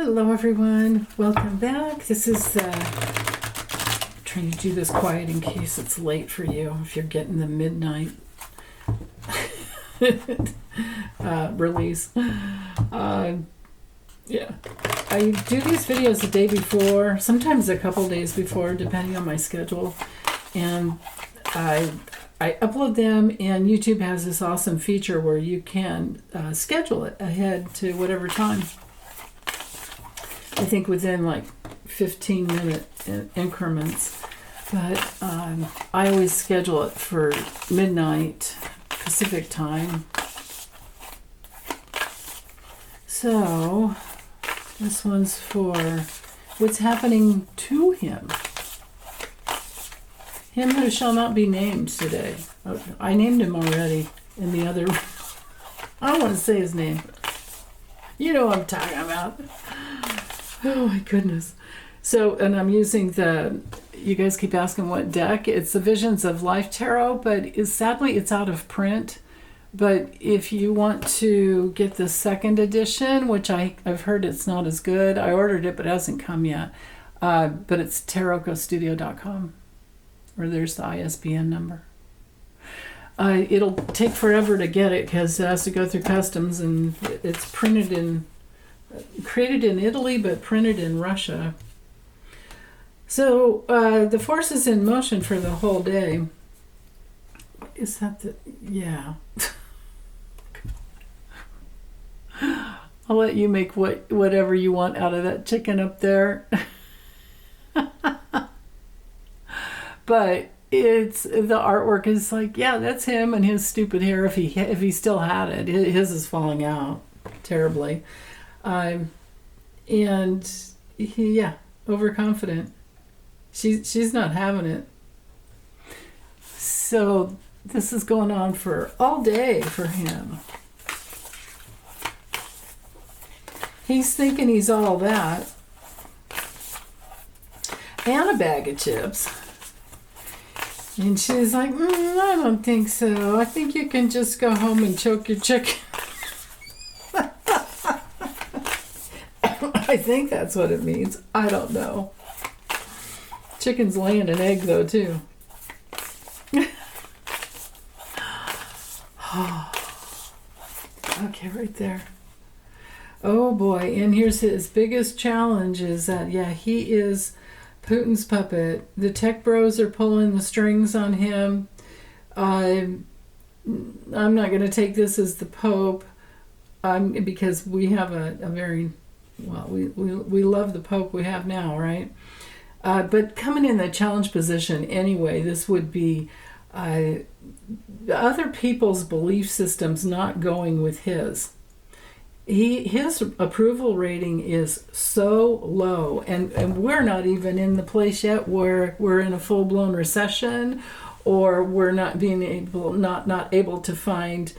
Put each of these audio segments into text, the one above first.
Hello everyone, welcome back. This is trying to do this quiet in case it's late for you, if you're getting the midnight release. Yeah, I do these videos the day before, sometimes a couple days before, depending on my schedule, and I upload them, and YouTube has this awesome feature where you can schedule it ahead to whatever time. I think within like 15-minute increments, but I always schedule it for midnight Pacific time. So this one's for what's happening to him. Him who shall not be named today. I named him already in the other. I don't want to say his name. You know what I'm talking about. Oh my goodness. So, and I'm using you guys keep asking what deck. It's the Visions of Life Tarot, but sadly it's out of print. But if you want to get the second edition, which I've heard it's not as good, I ordered it but it hasn't come yet. But it's tarotcostudio.com, or there's the ISBN number. It'll take forever to get it because it has to go through customs, and it's created in Italy but printed in Russia. So the force is in motion for the whole day. Is that yeah. I'll let you make whatever you want out of that chicken up there. But the artwork is like, yeah, that's him and his stupid hair if he still had it. His is falling out terribly. And he, overconfident. She's not having it. So this is going on for all day for him. He's thinking he's all that. And a bag of chips. And she's like, I don't think so. I think you can just go home and choke your chicken. I think that's what it means. I don't know. Chicken's laying an egg though too. Okay, right there. Oh boy, and here's his biggest challenge is that, he is Putin's puppet. The tech bros are pulling the strings on him. I'm not going to take this as the Pope because we have a very... Well, we love the Pope we have now, right? But coming in the challenge position anyway, this would be other people's belief systems not going with his. His approval rating is so low, and we're not even in the place yet where we're in a full-blown recession, or we're not able to find...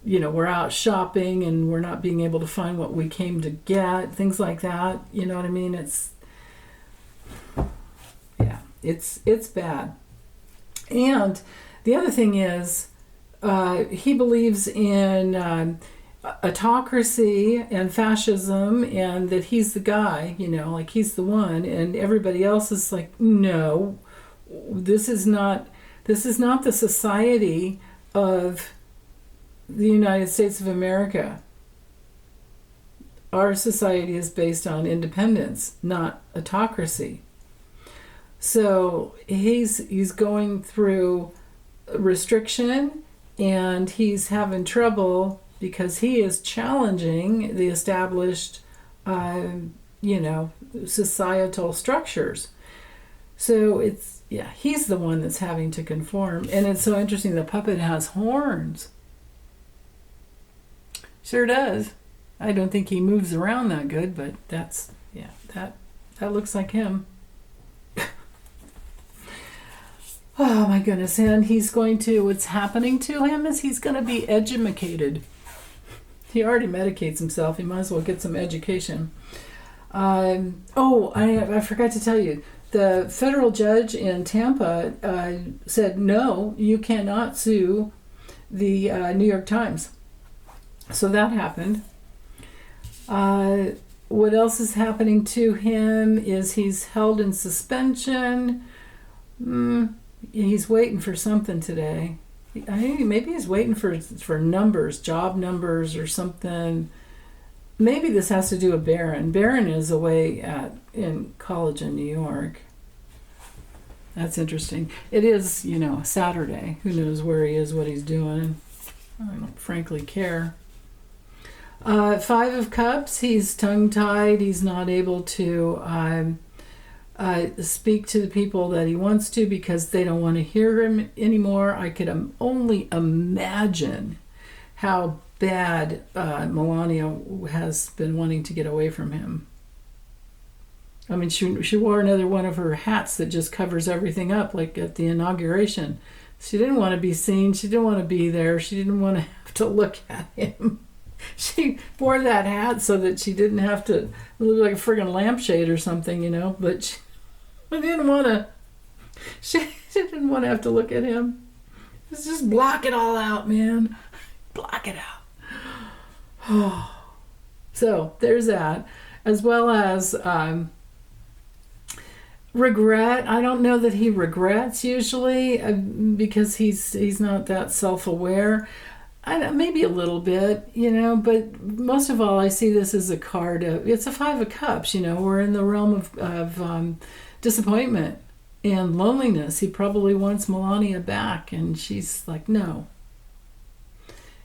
we're out shopping and we're not being able to find what we came to get, things like that. You know what I mean? It's bad. And the other thing is, he believes in autocracy and fascism, and that he's the guy, like he's the one, and everybody else is like, no, this is not the society of the United States of America. Our society is based on independence, not autocracy. So he's going through restriction, and he's having trouble because he is challenging the established, societal structures. So he's the one that's having to conform. And it's so interesting, the puppet has horns. Sure does. I don't think he moves around that good, but that looks like him. Oh my goodness. And what's happening to him is he's going to be edumacated. He already medicates himself. He might as well get some education. I forgot to tell you, the federal judge in Tampa said, no, you cannot sue the New York Times. So that happened. what else is happening to him is he's held in suspension. He's waiting for something today. I think maybe he's waiting for numbers, job numbers or something. Maybe this has to do with Barron. Barron is away in college in New York. That's interesting. It is, Saturday. Who knows where he is, what he's doing. I don't frankly care. Five of Cups, he's tongue-tied. He's not able to speak to the people that he wants to because they don't want to hear him anymore. I could only imagine how bad Melania has been wanting to get away from him. I mean, she wore another one of her hats that just covers everything up, like at the inauguration. She didn't want to be seen. She didn't want to be there. She didn't want to have to look at him. She wore that hat so that she didn't have to look like a friggin' lampshade or something, but she didn't want to. She didn't want to have to look at him. Just block it all out, man. Block it out. So there's that, as well as regret. I don't know that he regrets usually because he's not that self-aware. Maybe a little bit, but most of all, I see this as a card of, it's a Five of Cups, we're in the realm of disappointment and loneliness. He probably wants Melania back, and she's like, no.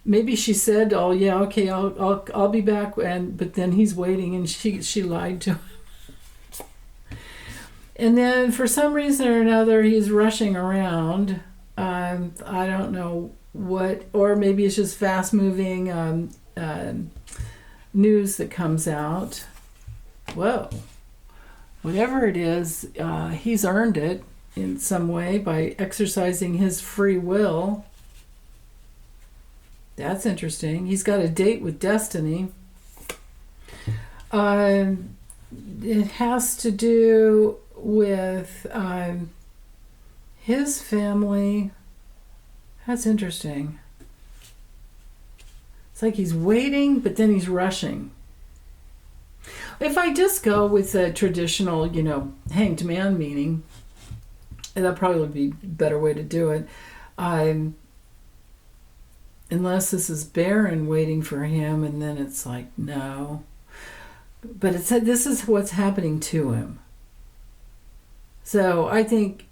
Maybe she said, oh yeah, okay, I'll be back, but then he's waiting, and she lied to him. And then for some reason or another, he's rushing around. I don't know what, or maybe it's just fast moving news that comes out. Whoa. Whatever it is, he's earned it in some way by exercising his free will. That's interesting. He's got a date with destiny. It has to do with his family. That's interesting. It's like he's waiting, but then he's rushing. If I just go with the traditional, hanged man meaning, that probably would be a better way to do it. Unless this is Barron waiting for him, and then it's like, no. But it said this is what's happening to him. So I think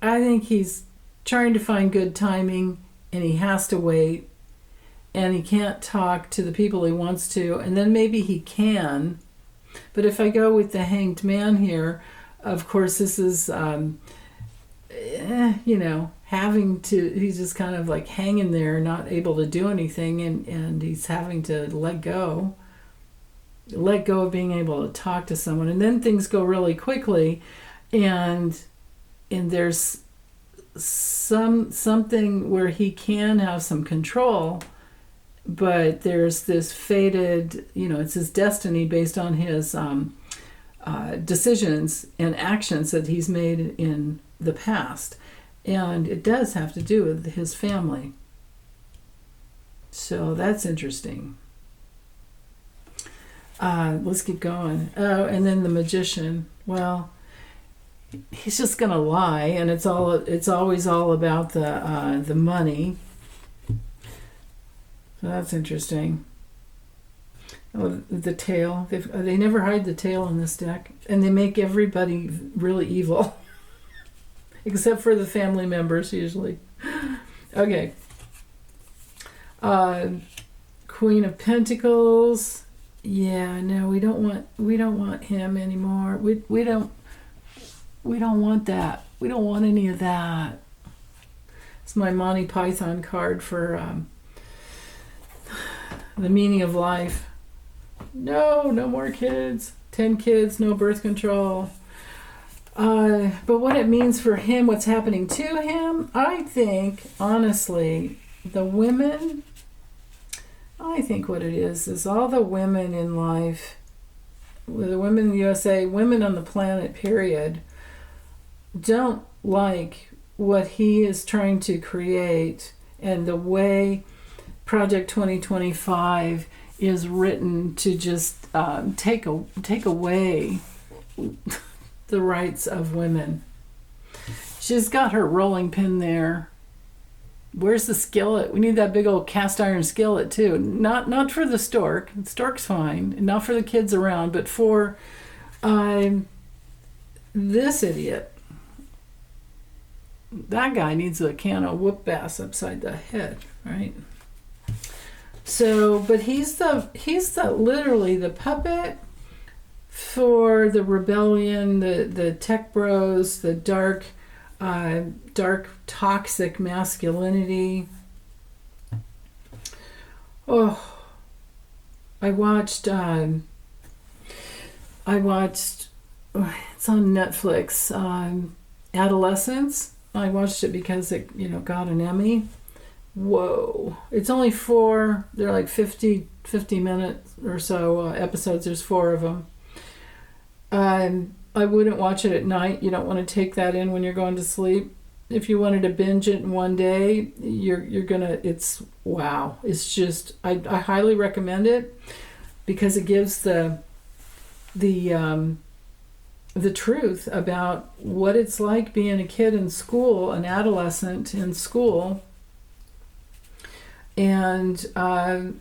he's trying to find good timing, and he has to wait, and he can't talk to the people he wants to, and then maybe he can. But if I go with the hanged man here, of course this is, having to, he's just kind of like hanging there, not able to do anything, and he's having to let go of being able to talk to someone. And then things go really quickly, and there's something where he can have some control, but there's this fated, it's his destiny based on his decisions and actions that he's made in the past. And it does have to do with his family. So that's interesting. Let's keep going. Oh, and then the Magician. Well, he's just gonna lie, and it's always all about the money. So that's interesting. Oh, the tail. They never hide the tail in this deck, and they make everybody really evil, except for the family members usually. Okay. Queen of Pentacles. Yeah, no, we don't want him anymore. We don't want that. We don't want any of that. It's my Monty Python card for the meaning of life. No more kids. 10 kids, no birth control. But what it means for him, what's happening to him, I think, honestly, the women, I think what it is all the women in life, the women in the USA, women on the planet, period, don't like what he is trying to create and the way Project 2025 is written to just take away the rights of women. She's got her rolling pin there. Where's the skillet? We need that big old cast iron skillet too. Not for the stork. The stork's fine. Not for the kids around, but for this idiot. That guy needs a can of whoop bass upside the head, right? So, but he's the literally the puppet for the rebellion, the tech bros, the dark toxic masculinity. Oh, I watched it's on Netflix, Adolescence. I watched it because it got an Emmy. Whoa, it's only 4, they're like 50 minutes or so episodes. There's 4 of them. I wouldn't watch it at night. You don't want to take that in when you're going to sleep. If you wanted to binge it in one day, you're gonna. It's wow. It's just I highly recommend it because it gives the truth about what it's like being a kid in school, an adolescent in school, and trying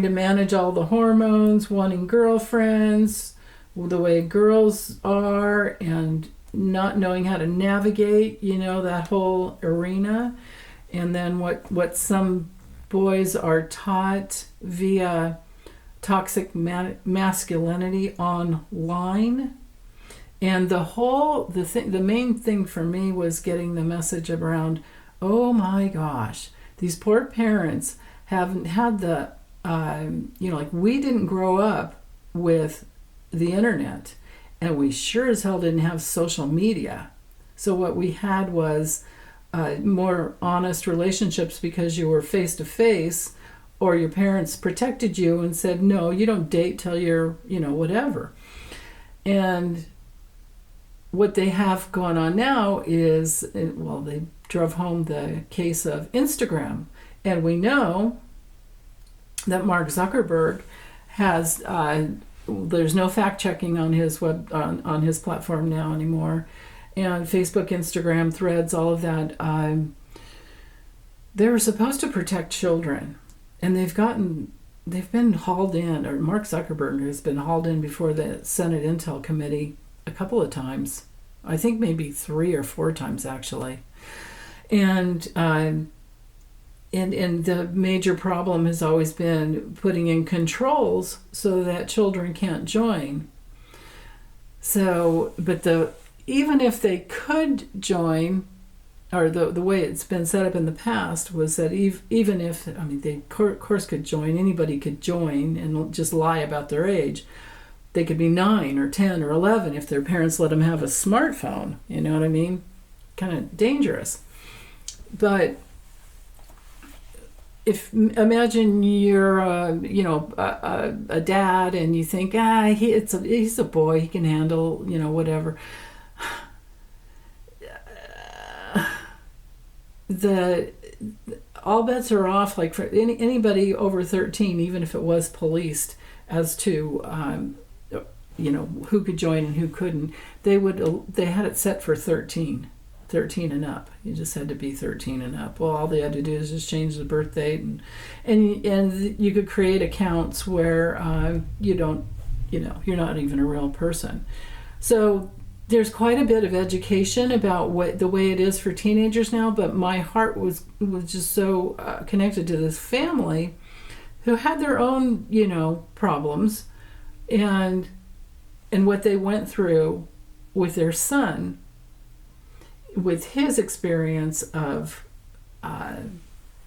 to manage all the hormones, wanting girlfriends, the way girls are, and not knowing how to navigate, that whole arena. And then what some boys are taught via toxic masculinity online. And the main thing for me was getting the message around, oh my gosh, these poor parents haven't had the, like we didn't grow up with the internet, and we sure as hell didn't have social media. So what we had was more honest relationships because you were face to face, or your parents protected you and said, no, you don't date till you're, whatever. And what they have going on now is, they drove home the case of Instagram. And we know that Mark Zuckerberg has, there's no fact checking on his on his platform now anymore. And Facebook, Instagram, Threads, all of that, they were supposed to protect children. And they've been hauled in, or Mark Zuckerberg has been hauled in before the Senate Intel Committee a couple of times. I think maybe 3 or 4 times actually. And the major problem has always been putting in controls so that children can't join. So, but even if they could join, or the way it's been set up in the past was that even if, they of course could join, anybody could join and just lie about their age. They could be 9 or 10 or 11 if their parents let them have a smartphone. You know what I mean? Kind of dangerous. But imagine you're a dad and you think he's a boy, he can handle whatever. All bets are off. Like for anybody over 13, even if it was policed as to who could join and who couldn't, they had it set for 13 and up. You just had to be 13 and up. Well, all they had to do is just change the birth date, and you could create accounts where you're not even a real person. So there's quite a bit of education about the way it is for teenagers now, but my heart was just so connected to this family who had their own, problems, and what they went through with their son, with his experience of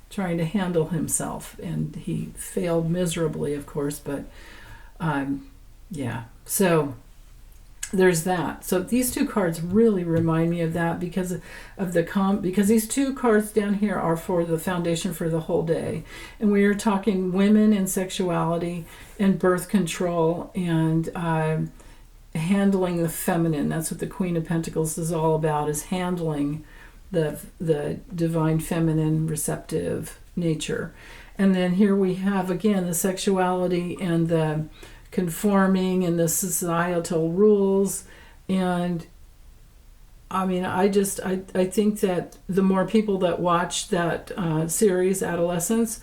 trying to handle himself. And he failed miserably, of course, but so there's that. So these 2 cards really remind me of that because these 2 cards down here are for the foundation for the whole day. And we are talking women and sexuality and birth control and handling the feminine. That's what the Queen of Pentacles is all about, is handling the divine feminine receptive nature. And then here we have again the sexuality and the conforming and the societal rules. And I mean, I think that the more people that watch that series, Adolescence,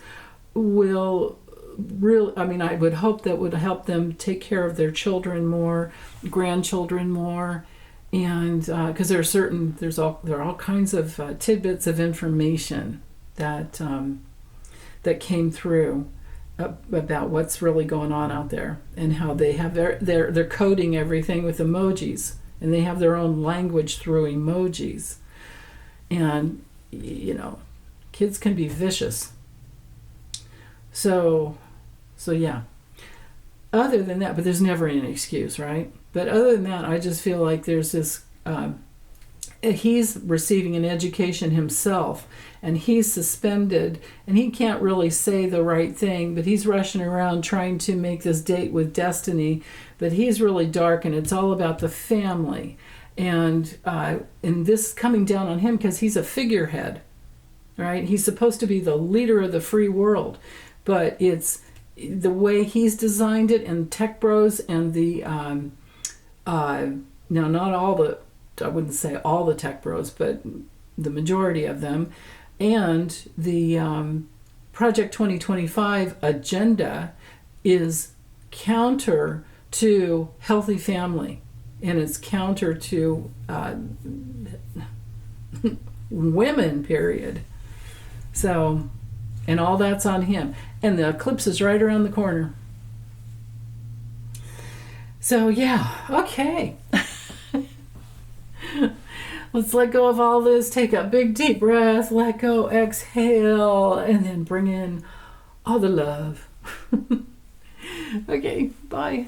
will really, I mean, I would hope that would help them take care of their children more, grandchildren more, and because there are all kinds of tidbits of information that that came through about what's really going on out there, and how they have they're coding everything with emojis, and they have their own language through emojis. And kids can be vicious. So yeah. Other than that, but there's never any excuse, right? But other than that, I just feel like there's this he's receiving an education himself, and he's suspended, and he can't really say the right thing, but he's rushing around trying to make this date with destiny, but he's really dark, and it's all about the family, and this coming down on him because he's a figurehead, right? He's supposed to be the leader of the free world, but it's the way he's designed it, and Tech Bros and the now not all the, I wouldn't say all the Tech Bros, but the majority of them, and the Project 2025 agenda is counter to healthy family, and it's counter to women, period. So, and all that's on him. And the eclipse is right around the corner. So yeah, okay. Let's let go of all this, take a big deep breath, let go, exhale, and then bring in all the love. Okay, bye.